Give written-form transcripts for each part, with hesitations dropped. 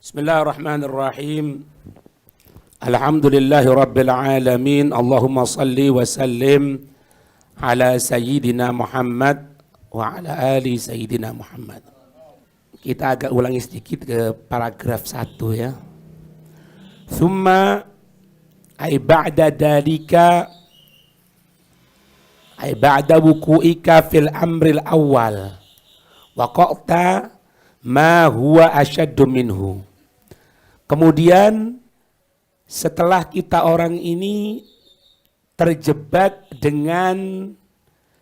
Bismillahirrahmanirrahim. Alhamdulillahi rabbil alamin. Allahumma salli wa sallim ala sayyidina Muhammad wa ala ali sayyidina Muhammad. Kita agak ulangi sedikit ke paragraf 1 ya. Thumma ay ba'da dalika ay ba'da wuku'ika fil amril awal waqa'ta ma huwa asyaddu minhu. Kemudian setelah kita orang ini terjebak dengan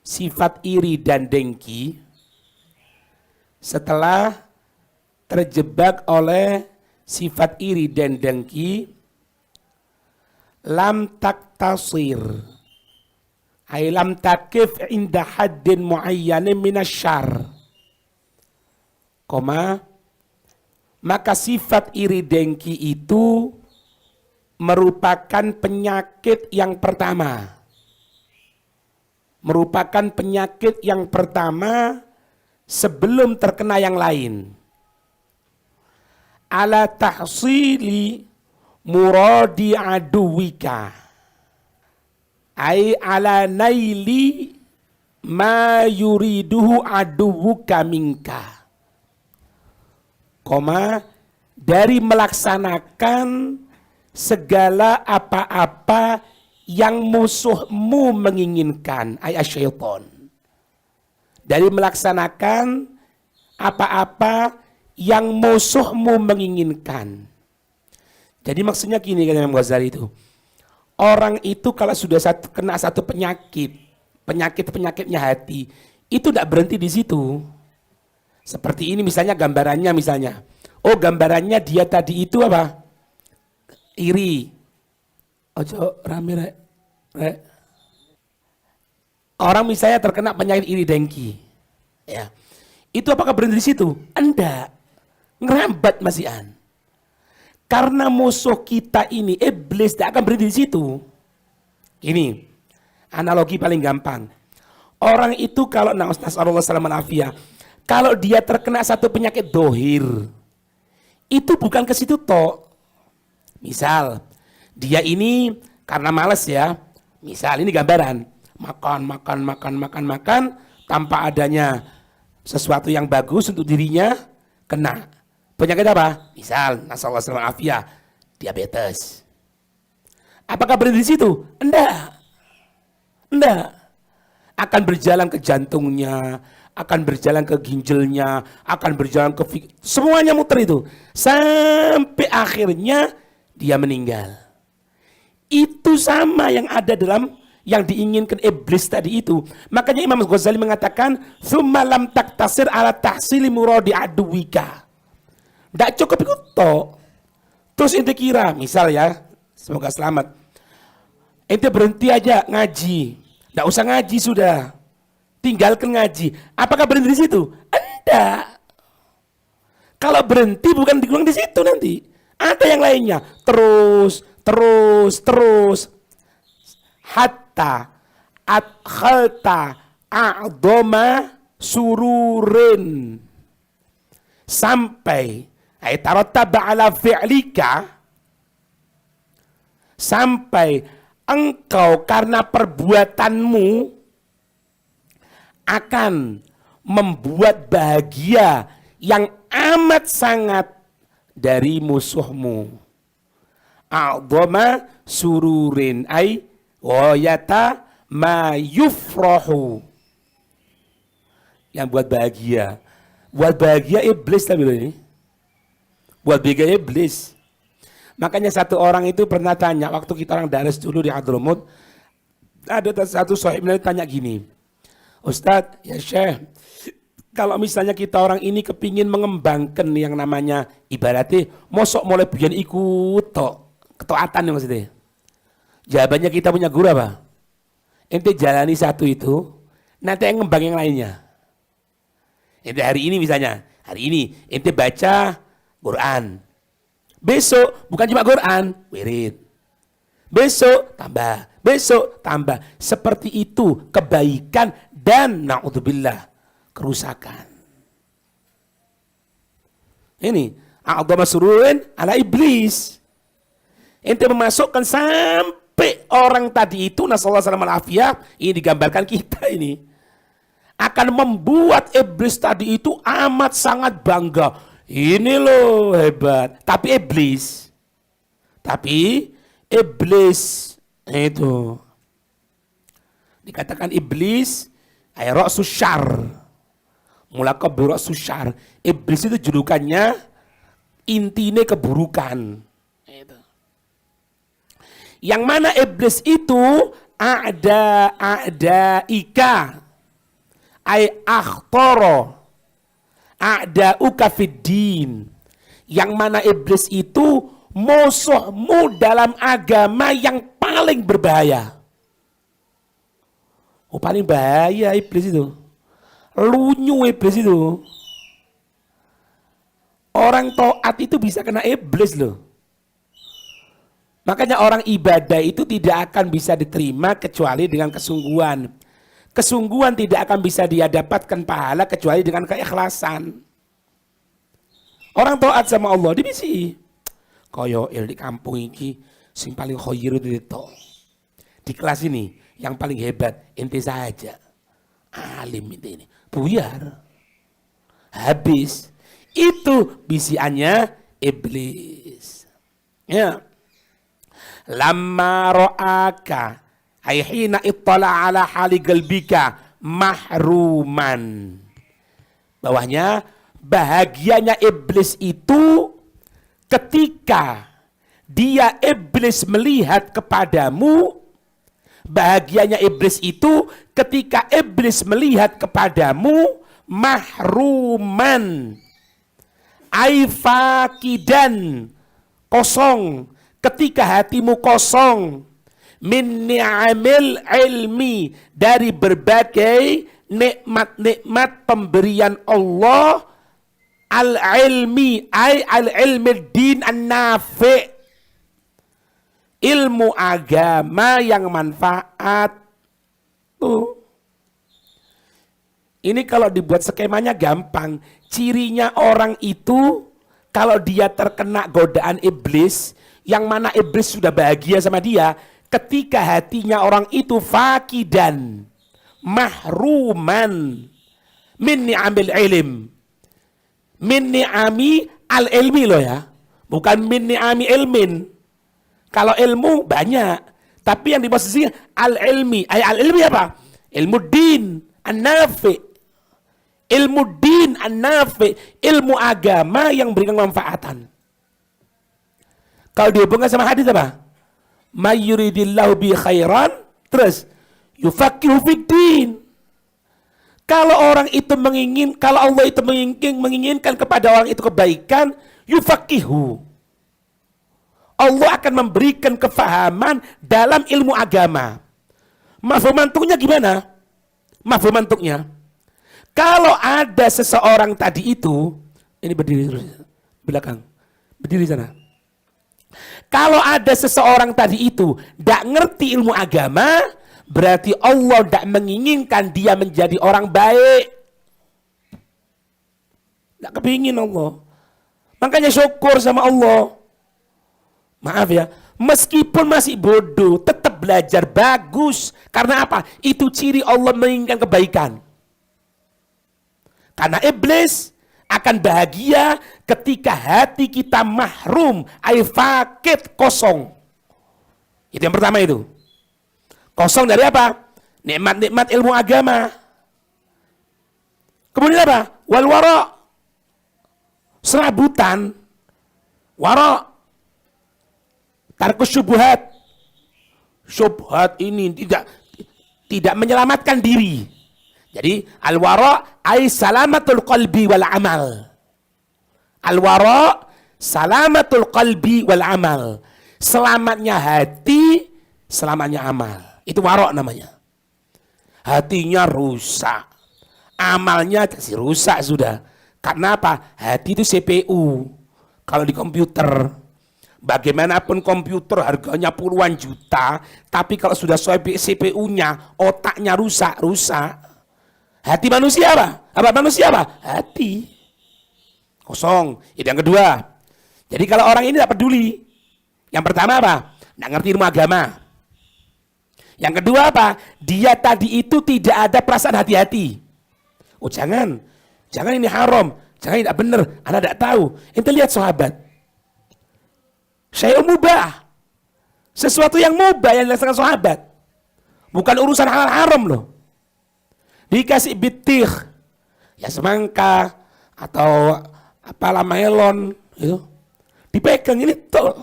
sifat iri dan dengki, setelah terjebak oleh sifat iri dan dengki, lam taktasir ay lam takif inda haddin muayyanin minasyarr, maka sifat iri dengki itu merupakan penyakit yang pertama. Merupakan penyakit yang pertama sebelum terkena yang lain. Ala tahsili muradi aduwika. Ay ala naili ma yuriduhu aduwuka minka. Dari melaksanakan segala apa-apa yang musuhmu menginginkan, ayat syaitan. Dari melaksanakan apa-apa yang musuhmu menginginkan. Jadi maksudnya gini kata Imam Ghazali itu, orang itu kalau sudah kena satu penyakitnya hati, itu tidak berhenti di situ. Seperti ini misalnya gambarannya misalnya. Oh gambarannya dia tadi itu apa? Iri. Ojo rame rek. Orang misalnya terkena penyakit iri dengki. Ya. Itu apakah berhenti di situ? Enggak. Ngerambat masihan. Karena musuh kita ini iblis tidak akan berhenti di situ. Ini analogi paling gampang. Orang itu kalau nasallallahu alaihi wasallam kalau dia terkena satu penyakit dohir, itu bukan ke situ toh. Misal, dia ini karena males ya, misal ini gambaran, makan, tanpa adanya sesuatu yang bagus untuk dirinya, kena. Penyakit apa? Misal, nasallallahu alaihi wasallam diabetes. Apakah berhenti di situ? Enggak. Akan berjalan ke jantungnya, akan berjalan ke ginjalnya, akan berjalan ke semuanya muter itu. Sampai akhirnya dia meninggal. Itu sama yang ada dalam yang diinginkan iblis tadi itu. Makanya Imam Ghazali mengatakan, "Tsumma lam taktasir ala tahsili muradi aduwika." Tidak cukup itu toh. Terus ente kira, misal ya, semoga selamat. Ente berhenti aja ngaji. Tidak usah ngaji sudah. Tinggalkan ngaji. Apakah berhenti di situ? Enggak. Kalau berhenti bukan diulang di situ nanti. Ada yang lainnya. Terus. Hatta adkhalta a'doma sururin. Sampai tarattaba ala fi'lika. Sampai engkau karena perbuatanmu akan membuat bahagia yang amat sangat dari musuhmu. A'dhama sururin ay wayata ma yufrahu. Yang buat bahagia. Buat bahagia iblis tapi ini. Buat bahagia iblis. Makanya satu orang itu pernah tanya, waktu kita orang daras dulu di Hadramut, ada satu sahib tanya gini, Ustadz, ya Syekh, kalau misalnya kita orang ini kepingin mengembangkan yang namanya ibaratnya, mosok mulai biyen ikut ketaatan ya maksudnya. Jawabannya kita punya guru apa? Ente jalani satu itu, nanti yang ngembang yang lainnya. Ente hari ini misalnya, hari ini ente baca Quran. Besok bukan cuma Quran, wirid. Besok tambah. Seperti itu kebaikan dan na'udzubillah kerusakan. Ini a'dhama sururin ala iblis. Ente memasukkan sampai orang tadi itu, nasallahu alaihi wasallam, ini digambarkan kita ini, akan membuat iblis tadi itu amat sangat bangga. Ini loh hebat. Tapi iblis itu dikatakan iblis ay ra'sus syarr. Mulaqab bi ra'sus syarr. Iblis itu julukannya intine keburukan. Itu. Yang mana iblis itu ada ika ay akhtara a'da'uka fiddin. Yang mana iblis itu musuhmu dalam agama yang paling berbahaya. Oh, paling bahaya iblis itu. Lunyu iblis itu. Orang taat itu bisa kena iblis loh. Makanya orang ibadah itu tidak akan bisa diterima kecuali dengan kesungguhan. Kesungguhan tidak akan bisa dia dapatkan pahala kecuali dengan keikhlasan. Orang taat sama Allah dibisi. Koyo di kampung ini sing paling khoir itu. Di kelas ini yang paling hebat ente saja. Alim ini. Buyar. Habis. Itu bisiannya iblis. Ya. Lamma ra'aka ay hina ittala ala hali qalbika mahruman. Bawahnya bahagianya iblis itu ketika dia iblis melihat kepadamu. Bahagianya iblis itu ketika iblis melihat kepadamu mahruman ay fakidan kosong. Ketika hatimu kosong min ni'amil ilmi dari berbagai nikmat-nikmat pemberian Allah al-ilmi ay al-ilmi din an-nafi, ilmu agama yang manfaat. Ini kalau dibuat skemanya gampang. Cirinya orang itu kalau dia terkena godaan iblis, yang mana iblis sudah bahagia sama dia, ketika hatinya orang itu fakidan mahruman min ni'amil ilm, min ni'ami al-ilmi loh ya, bukan min ni'ami ilmin. Kalau ilmu banyak, tapi yang dimaksud al-ilmi, al-ilmi apa? Ilmu din an-nafi, ilmu din an-nafi, ilmu agama yang memberikan manfaatan. Kalau dihubungkan sama hadis apa? May yuridillahu bi khairan, terus yufaqihu fiddin. Kalau orang itu kalau Allah itu menginginkan kepada orang itu kebaikan, yufaqihu. Allah akan memberikan kefahaman dalam ilmu agama. Mafhum mantuknya gimana? Mafhum mantuknya. Kalau ada seseorang tadi itu, ini berdiri terus belakang. Berdiri sana. Kalau ada seseorang tadi itu tidak ngerti ilmu agama, berarti Allah tidak menginginkan dia menjadi orang baik. Tidak kepingin Allah. Makanya syukur sama Allah. Maaf ya, meskipun masih bodoh, tetap belajar bagus. Karena apa? Itu ciri Allah menginginkan kebaikan. Karena iblis akan bahagia ketika hati kita mahrum, ay fakit, kosong. Itu yang pertama itu. Kosong dari apa? Nikmat-nikmat ilmu agama. Kemudian apa? Wal wara, serabutan. Wara, tarkus syubhat. Syubhat ini tidak menyelamatkan diri. Jadi al-wara ay salamatul qalbi wal amal. Al-wara salamatul qalbi wal amal. Selamatnya hati, selamatnya amal. Itu wara namanya. Hatinya rusak, amalnya kasih rusak sudah. Karena apa? Hati itu CPU. Kalau di komputer, bagaimanapun komputer harganya puluhan juta, tapi kalau sudah CPU-nya, otaknya rusak. Hati manusia apa? Apa manusia apa? Hati. Kosong. Itu yang kedua. Jadi kalau orang ini tidak peduli, yang pertama apa? Tidak ngerti ilmu agama. Yang kedua apa? Dia tadi itu tidak ada perasaan hati-hati. Oh jangan ini haram, jangan tidak benar, Anda tidak tahu. Ente lihat sahabat, saya mubah, sesuatu yang mubah yang dilaksanakan sahabat, bukan urusan halal haram loh. Dikasih bitik, ya semangka atau apalah melon, itu dipegang ini tuh.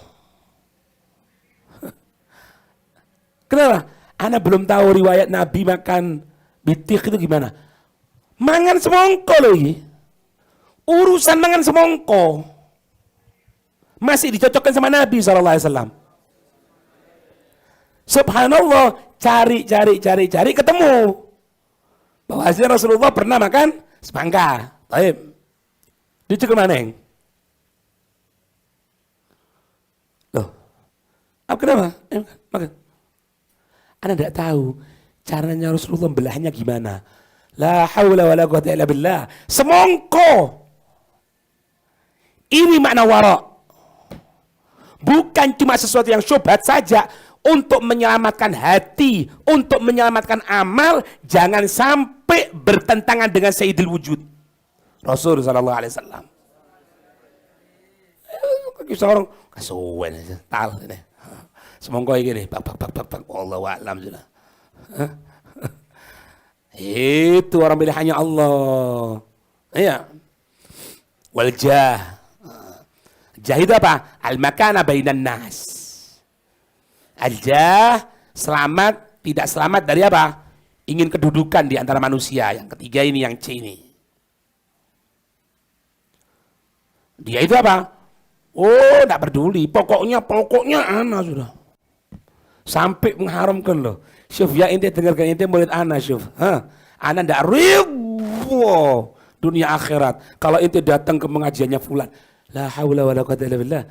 Kenapa? Anda belum tahu riwayat Nabi makan bitik itu gimana? Mangan semongko loh ini. Urusan mangan semongko masih dicocokkan sama Nabi SAW. Subhanallah, cari ketemu bahwa hasilnya Rasulullah pernah makan semangka. Baik. Dicek mana? Loh, apa kenapa? Makan. Anda tidak tahu caranya Rasulullah belahnya gimana. La haula wala quwwata illa billah. Semongko. Ini makna wara. Bukan cuma sesuatu yang syubhat saja. Untuk menyelamatkan hati, untuk menyelamatkan amal, jangan sampai bertentangan dengan Sayyidil Wujud Rasul sallallahu alaihi wasallam. Kisah orang kasuwen tal ini. Semongko iki bak wallahu a'lam sudah. Itu orang pilihannya Allah. Iya. Wal jah. Jah itu apa? Al makana bainan nas. Al jah selamat, tidak selamat dari apa? Ingin kedudukan di antara manusia. Yang ketiga ini, yang C ini. Dia itu apa? Oh, tidak peduli. Pokoknya ana sudah. Sampai mengharamkan loh. Syuf, ya ente dengarkan, ente murid ana Syuf. Ana tidak ribu dunia akhirat. Kalau ente datang ke pengajiannya fulan. La haula wala quwwata illa billah.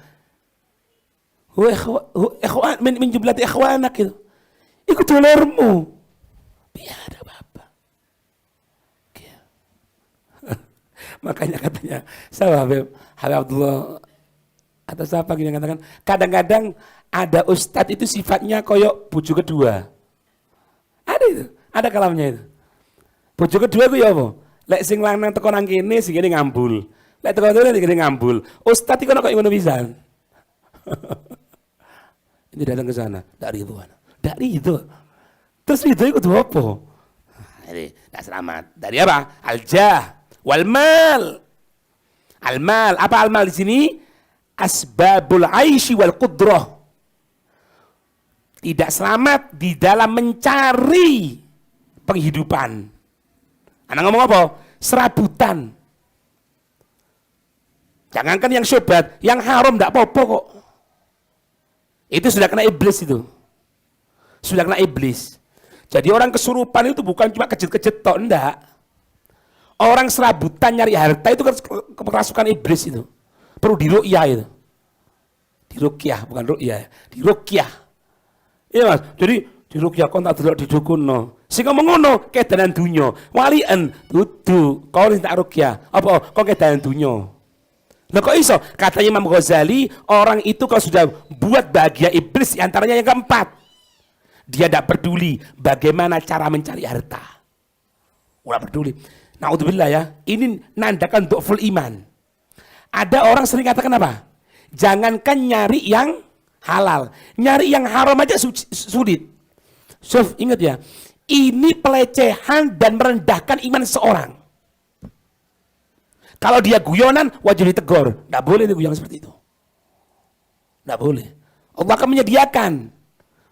Ikhwan min jumlati ikhwanak itu. Ikut dolarmu. Biar apa-apa. Makanya katanya sahabat Habib Abdullah atau siapa yang katakan kadang-kadang ada ustadz itu sifatnya koyok bojo kedua. Ada itu, ada kalamnya itu. Bojo kedua itu ya apa? Lek sing lanang teko nang kene sing kene ngambul. Lek teko kene sing kene ngambul. Ustadz iku kok ngono pisan. Ini datang ke sana, ndak ridwan. Ndak ridho. Terus ridho iku kudu apa? Ini ndak selamat. Dari apa? Al-jah wal mal. Al-mal, apa al-mal di sini? Asbabul aishi wal qudrah. Tidak selamat di dalam mencari penghidupan. Anak ngomong apa? Serabutan. Jangankan yang syubhat, yang haram tidak apa-apa kok. Itu sudah kena iblis itu. Sudah kena iblis. Jadi orang kesurupan itu bukan cuma kejet-kejet tok, enggak. Orang serabutan nyari harta itu kerasukan iblis itu. Perlu diruqyah itu. Diruqyah, bukan ruqyah. Diruqyah. Iya Mas, jadi diruqyah kon tak delok didukunno. Sing ngomong ngono kedanan dunya. Walian dudu, kau tak ruqyah. Apa kok kedanan dunya? Lah kok iso? Katanya Imam Ghazali, orang itu kalau sudah buat bahagia iblis antaranya yang keempat. Dia tidak peduli bagaimana cara mencari harta. Udah peduli. Naudzubillah ya, ini nandakan du'ful iman. Ada orang sering katakan apa? Jangankan nyari yang halal, nyari yang haram aja sulit. Syuf, ingat ya, ini pelecehan dan merendahkan iman seorang. Kalau dia guyonan, wajib ditegur. Tidak boleh guyonan seperti itu. Tidak boleh. Allah akan menyediakan.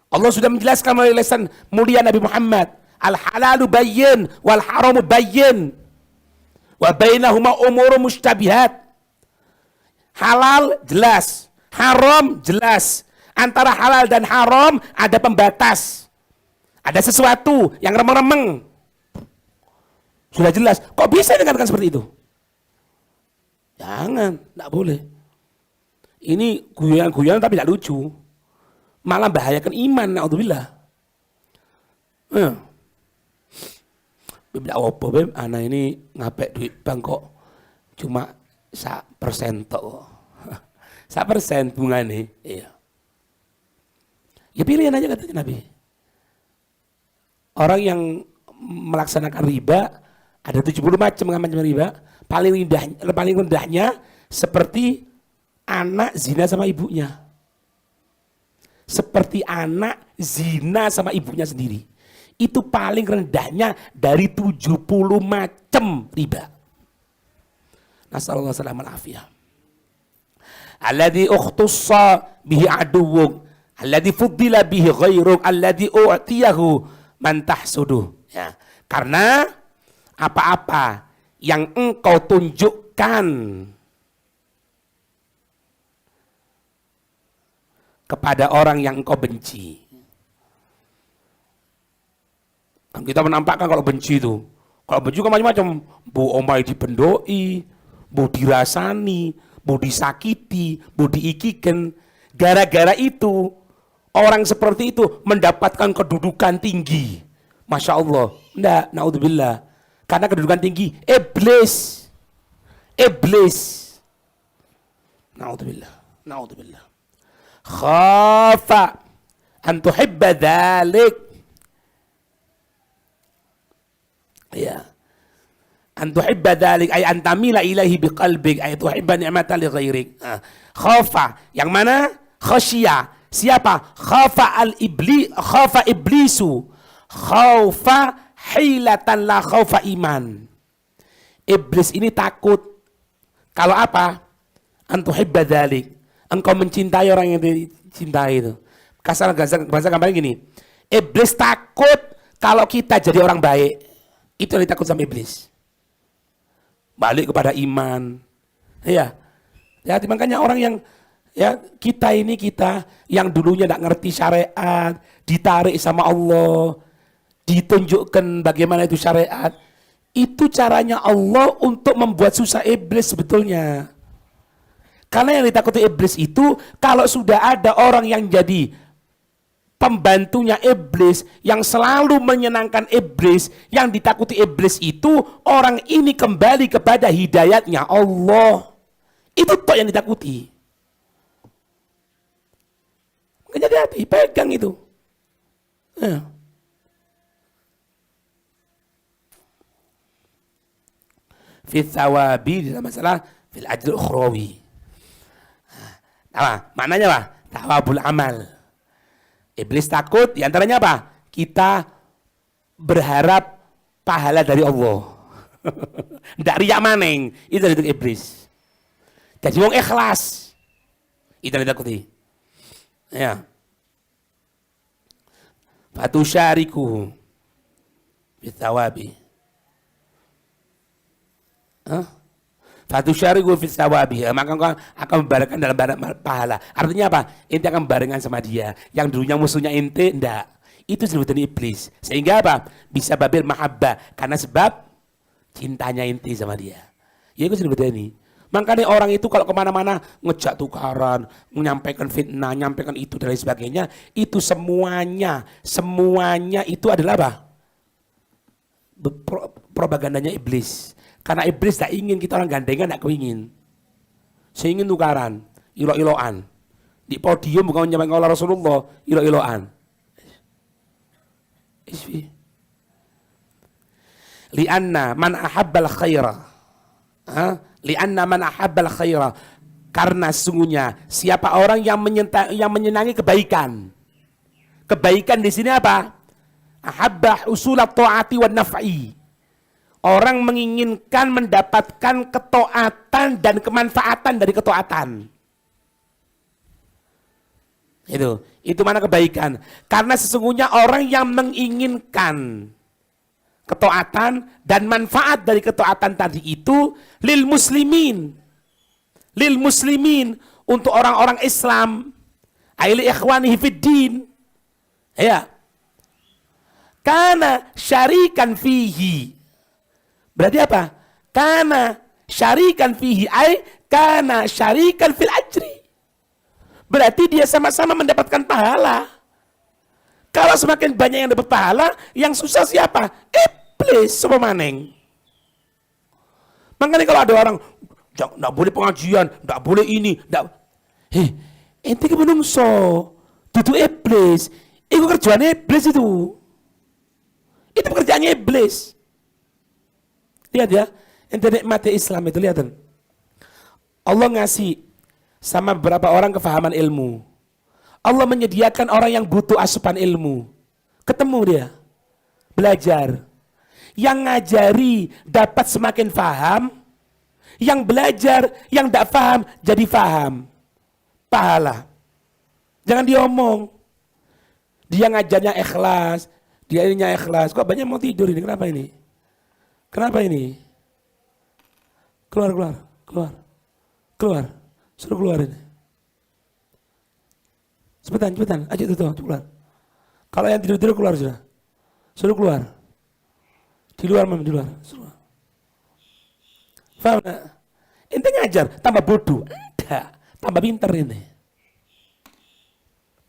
Allah sudah menjelaskan melalui lisan mulia Nabi Muhammad. Al-halalu bayyin, wal haramu bayyin. Wa bainahuma umuru mushtabihat. Halal jelas, haram jelas. Antara halal dan haram ada pembatas. Ada sesuatu yang remeng-remeng. Sudah jelas. Kok bisa dikatakan seperti itu? Jangan, tidak boleh. Ini guyon-guyon tapi tidak lucu. Malah bahayakan iman, naudzubillah. Beb apa beb, anak ini ngapek duit bank kok cuma 1% tok. 1% bungane. Iya. Ya pilihan aja kata Nabi. Orang yang melaksanakan riba ada 70 macam riba. Paling rendahnya seperti anak zina sama ibunya. Seperti anak zina sama ibunya sendiri. Itu paling rendahnya dari 70 macam riba. Nasallallahu alaihi wasallam. Alladzi ukhtussa bihi aduwwuk, alladzi fuddila bihi ghairuk, alladzi u'tiyahu man tahsuduh. Ya, karena apa-apa yang engkau tunjukkan kepada orang yang engkau benci. Kita menampakkan kalau benci itu. Kalau benci kan macam-macam. Bu omai dipendoi, bu dirasani, bu disakiti, bu diikikan. Gara-gara itu, orang seperti itu mendapatkan kedudukan tinggi. Masya Allah. Enggak, naudzubillah. Karena kedudukan tinggi, iblis. Naudzubillah. Khafa an tuhibba dhalik. Ya. An tuhibba dhalik ay an tamila ilaihi biqalbik ay tuhibba ni'matan li ghairik. Khafa yang mana? Khasya. Siapa? Khafa iblisu. Khaufa hilatan la khaufa iman. Iblis ini takut. Kalau apa? Antuhibba dzalik. Engkau mencintai orang yang dicintai itu. Bahasa gambarnya gini. Iblis takut kalau kita jadi orang baik. Itu yang ditakut sama iblis. Balik kepada iman. Ya. Ya, makanya orang yang kita yang dulunya tidak ngerti syariat, ditarik sama Allah, ditunjukkan bagaimana itu syariat. Itu caranya Allah untuk membuat susah iblis sebetulnya. Karena yang ditakuti iblis itu, kalau sudah ada orang yang jadi pembantunya iblis, yang selalu menyenangkan iblis, yang ditakuti iblis itu, orang ini kembali kepada hidayatnya Allah. Itu toh yang ditakuti. Jadi hati, pegang itu. Ya. Fil thawabi dalam masalah fil ajr ukhrawi. Nah, maknanya apa? Thawabul amal. Iblis takut diantaranya apa? Kita berharap pahala dari Allah. Ndak riak maneng, itu dari iblis. Jadi wong ikhlas. Itu yang ditakuti. Ya. Fatusyarikuhu bithawabi. Fatusyarikuhu bithawabi. Maka engkau akan membarengan dalam pahala. Artinya apa? Inti akan barengan sama dia. Yang dulunya musuhnya inti, enggak. Itu sebutan iblis. Sehingga apa? Bisa babil mahabbah. Karena sebab cintanya inti sama dia. Ya itu sebutan ini. Makanya orang itu kalau kemana-mana ngejak tukaran, menyampaikan fitnah, menyampaikan itu dan lain sebagainya, itu semuanya itu adalah apa? Propagandanya iblis. Karena iblis tak ingin kita orang gandengan, tak kepingin. Saya ingin tukaran, ilo-iloan. Di podium bukan menyampaikan oleh Rasulullah, ilo-iloan. Lianna man ahabbal khaira. Lianna man ahabbal khaira, karena sesungguhnya siapa orang yang menyenangi kebaikan. Kebaikan di sini apa? Ahabba usulat taati wan naf'i. Orang menginginkan mendapatkan ketaatan dan kemanfaatan dari ketaatan. Itu mana kebaikan? Karena sesungguhnya orang yang menginginkan ketaatan dan manfaat dari ketaatan tadi itu lil muslimin untuk orang-orang Islam, aili ikhwanihi fid din, ya, kana syarikan fihi. Berarti apa? Kana syarikan fihi ay kana syarikan fil ajri. Berarti dia sama-sama mendapatkan pahala. Kalau semakin banyak yang dapat pahala, yang susah siapa? Iblis sama maneng. Makanya kalau ada orang, nggak boleh pengajian, nggak boleh ini, Heh, ente ki menungso, dudu iblis. Iku kerjaan iblis itu. Itu pekerjaannya iblis. Lihat ya, ente nikmati Islam itu, lihat. Allah ngasih sama beberapa orang kefahaman ilmu. Allah menyediakan orang yang butuh asupan ilmu. Ketemu dia, belajar. Yang ngajari dapat semakin faham, yang belajar, yang tidak faham jadi faham. Pahala. Jangan diomong. Dia ngajarnya ikhlas, dia ininya ikhlas. Kok banyak mau tidur ini? Kenapa ini? Kenapa ini? Keluar, keluar, keluar, keluar. Suruh keluar ini. Cepetan, cepetan. Ayo tuh, keluar. Kalau yang tidur-tidur keluar sudah. Suruh keluar. Di luar, di luar. Suruh. Faham gak? Ente ngajar, tambah bodoh. Enggak, tambah pinter ini.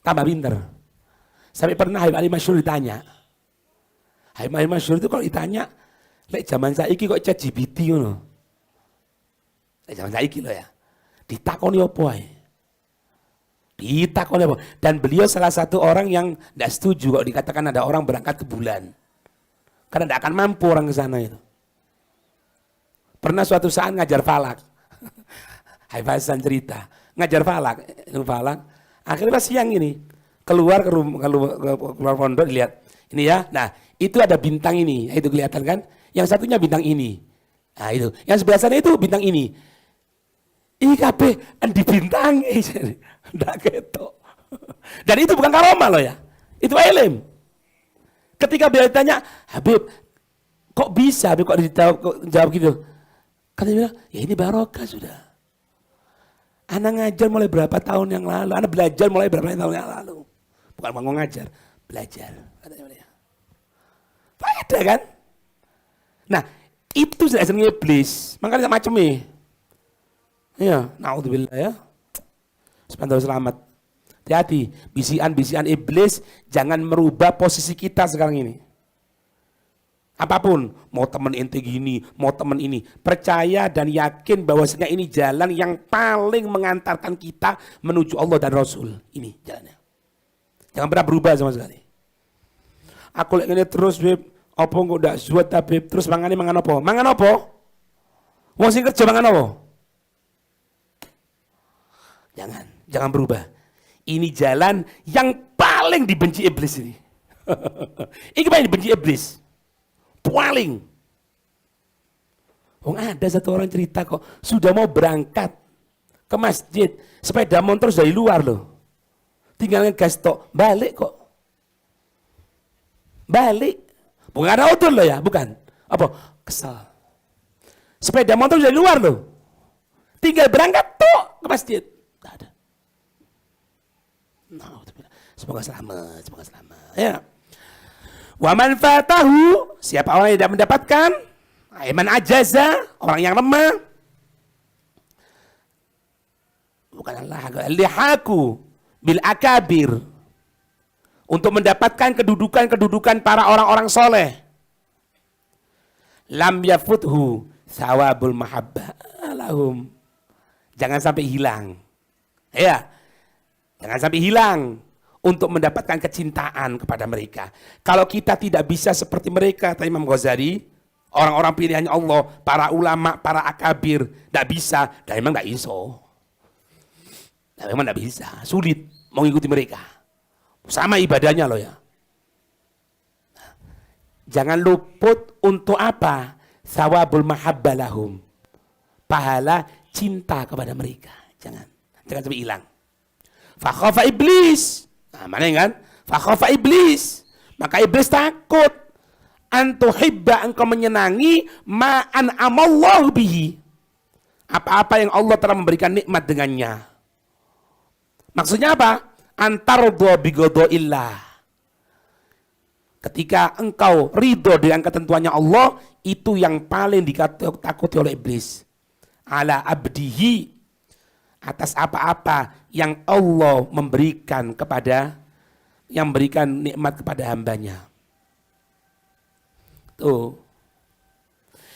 Tambah pinter. Sampai pernah Habib Ali Masyhur ditanya. Habib Ali Masyhur itu kalau ditanya, lek zaman saiki kok ChatGPT ngono. Lek zaman saiki loh ya. Ditakoni apa ae? Ditakoni apa? Dan beliau salah satu orang yang tidak setuju kalau dikatakan ada orang berangkat ke bulan. Karena tidak akan mampu orang ke sana itu. Pernah suatu saat ngajar falak. Habib Hasan cerita, ngajar falak, falak. Akhirnya pas siang ini keluar keluar pondok lihat. Ini ya. Nah, itu ada bintang ini, itu kelihatan kan? Yang satunya bintang ini. Nah, itu. Yang sebelah sana itu bintang ini. IKP di bintang ndak ketok. Dan itu bukan karomah loh ya. Itu ilmu. Ketika beliau ditanya, Habib, kok bisa Habib kok dijawab gitu? Katanya bilang, ya ini barokah sudah. Anak ngajar mulai berapa tahun yang lalu, anak belajar mulai berapa tahun yang lalu. Bukan mau ngajar, belajar. Katanya beliau. Faedah kan? Nah, itu sudah seneng iblis. Makanya macam nih. Ya, naudzubillah ya. Sepanjang selamat. Hati-hati, bisian-bisian iblis jangan merubah posisi kita sekarang ini. Apapun, mau temen ente gini, mau temen ini, percaya dan yakin bahwasanya ini jalan yang paling mengantarkan kita menuju Allah dan Rasul. Ini jalannya. Jangan pernah berubah sama sekali. Aku lagi ini terus, Beb, apa kok ndak zuat ta, Beb? Terus mangan apa? Mangan apa? Wong sing kerja mangan apa? Jangan berubah. Ini jalan yang paling dibenci iblis ini. Ini paling dibenci iblis. Paling. Oh, ada satu orang cerita kok, sudah mau berangkat ke masjid, sepeda motor dari luar loh. Tinggal ngegas tok, balik kok. Balik. Bukan ada odol loh ya, bukan. Apa? Kesal. Sepeda motor dari luar loh. Tinggal berangkat tok ke masjid. Tidak ada. No, semoga selamat, semoga selamat. Ya. Wa man fatahu, siapa orang yang tidak mendapatkan, man ajaza, orang yang lemah. Bukan Allah, lihaku bil akabir. Untuk mendapatkan kedudukan-kedudukan para orang-orang soleh. Lam yafuthu thawabul mahabbah lahum. Jangan sampai hilang. Ya. Jangan sampai hilang untuk mendapatkan kecintaan kepada mereka. Kalau kita tidak bisa seperti mereka, kata Imam Ghazali, orang-orang pilihannya Allah, para ulama, para akabir, tidak bisa, dan memang tidak iso. Dan memang tidak bisa, sulit mengikuti mereka. Sama ibadahnya loh ya. Jangan luput untuk apa? Thawabul mahabbah lahum. Pahala cinta kepada mereka. Jangan sampai hilang. Fakhafa iblis. Nah, mana kan? Fakhafa iblis. Maka iblis takut. Antuhibba, engkau menyenangi ma'an amallahu bihi. Apa-apa yang Allah telah memberikan nikmat dengannya. Maksudnya apa? Antarudhu bighadhaillah. Ketika engkau ridho dengan ketentuannya Allah, itu yang paling ditakuti oleh iblis. Ala abdihi, atas apa-apa yang Allah memberikan kepada, yang berikan nikmat kepada hambanya. Tuh.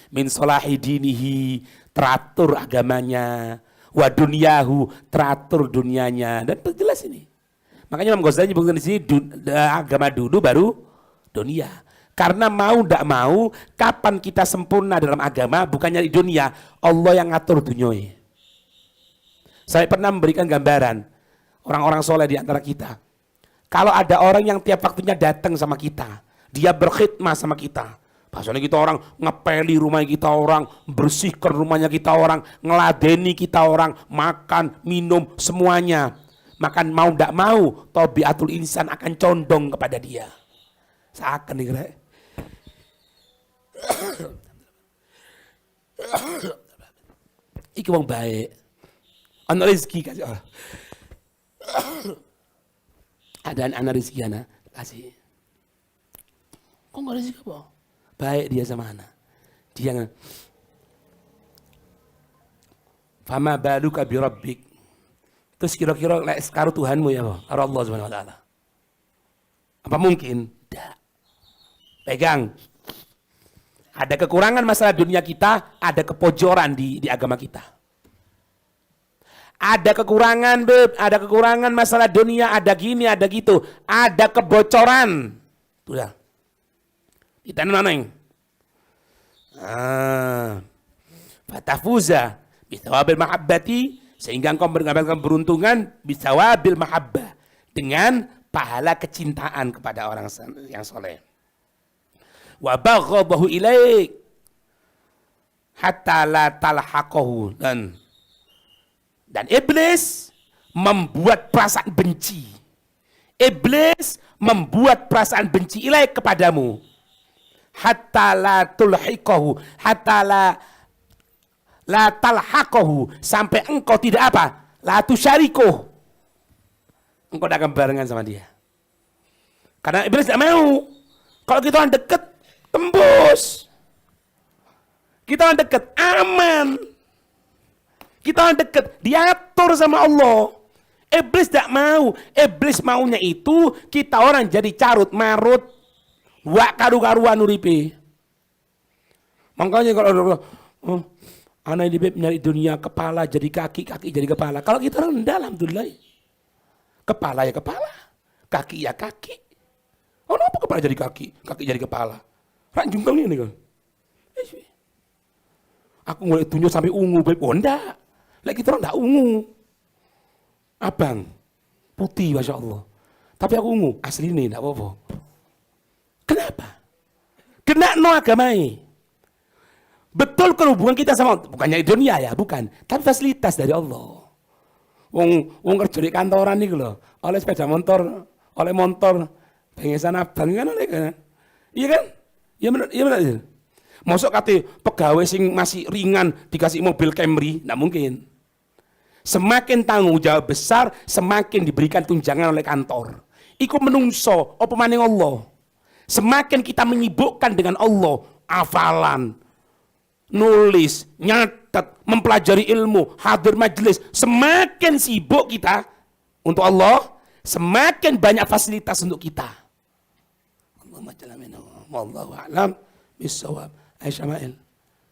Min solahi dinihi, teratur agamanya. Wa dunyahu, teratur dunianya. Dan jelas ini. Makanya Imam Ghazali menyebutkan di sini agama dulu baru dunia. Karena mau tidak mau, kapan kita sempurna dalam agama bukan nyari dunia, Allah yang ngatur dunia. Saya pernah memberikan gambaran orang-orang soleh di antara kita. Kalau ada orang yang tiap waktunya datang sama kita, dia berkhidmah sama kita. Pasalnya kita orang ngepeli rumah kita orang, bersihkan rumahnya kita orang, ngeladeni kita orang, makan, minum, semuanya. Makan mau tidak mau, tabiatul insan akan condong kepada dia. Seakan nih kira. Iki wong baik. Ana rezeki kasih Allah. Ada anak rezeki ana kasih. Kok enggak rezeki apa? Baik dia sama anak. Dia fama baluka bi rabbik. Terus kira-kira sekarang Tuhanmu ya Allah, Allah Subhanahu wa taala. Apa mungkin? Tidak. Pegang. Ada kekurangan masalah dunia kita, ada kepojoran di agama kita. Ada kekurangan, Beb, ada kekurangan masalah dunia, ada gini, ada gitu. Ada kebocoran. Sudah. Kita mana? Fatafuza bithawabil mahabbati, sehingga engkau mendapatkan beruntungan bithawabil mahabbah, dengan pahala kecintaan kepada orang yang soleh. Wa baghadahu ilaik hatta la talhaqahu, dan iblis membuat perasaan benci. Iblis membuat perasaan benci ilaik kepadamu. Hatta la tulhiqahu, hatta la talhaqahu, sampai engkau tidak apa? La tusyarikuh. Engkau tidak akan barengan sama dia. Karena iblis tidak mau. Kalau kita orang dekat, tembus. Kita orang dekat, aman. Kita orang dekat, diatur sama Allah. Iblis tidak mau. Iblis maunya itu kita orang jadi carut marut, wa karu-karuan uripe. Makanya kalau anak ini Beb nyari dunia, kepala jadi kaki, kaki jadi kepala. Kalau kita orang rendah, alhamdulillah. Kepala ya kepala, kaki ya kaki. Oh, apa kepala jadi kaki, kaki jadi kepala? Ranjung ini kan. Aku mulai tunjuk sampai ungu, Beb. Oh, enggak. Lah kita orang enggak ungu. Abang, putih, Masya Allah. Tapi aku ungu, asli ini, enggak apa-apa. Kenapa? Kena no agamai. Betul kan hubungan kita sama, bukannya dunia ya, bukan. Tapi fasilitas dari Allah. Wong kerja di kantoran nih loh, oleh sepeda motor, oleh motor, pengesan abang kan oleh kan. Iya kan? Iya benar, iya benar. Masuk kate pegawai sing masih ringan dikasih mobil Camry, enggak mungkin. Semakin tanggung jawab besar, semakin diberikan tunjangan oleh kantor. Iku menungso, apa maning Allah. Semakin kita menyibukkan dengan Allah, hafalan, nulis, nyatet, mempelajari ilmu, hadir majelis, semakin sibuk kita untuk Allah, semakin banyak fasilitas untuk kita. Allahumma jalla minna, wallahu a'lam bissawab. Aisyah Mail.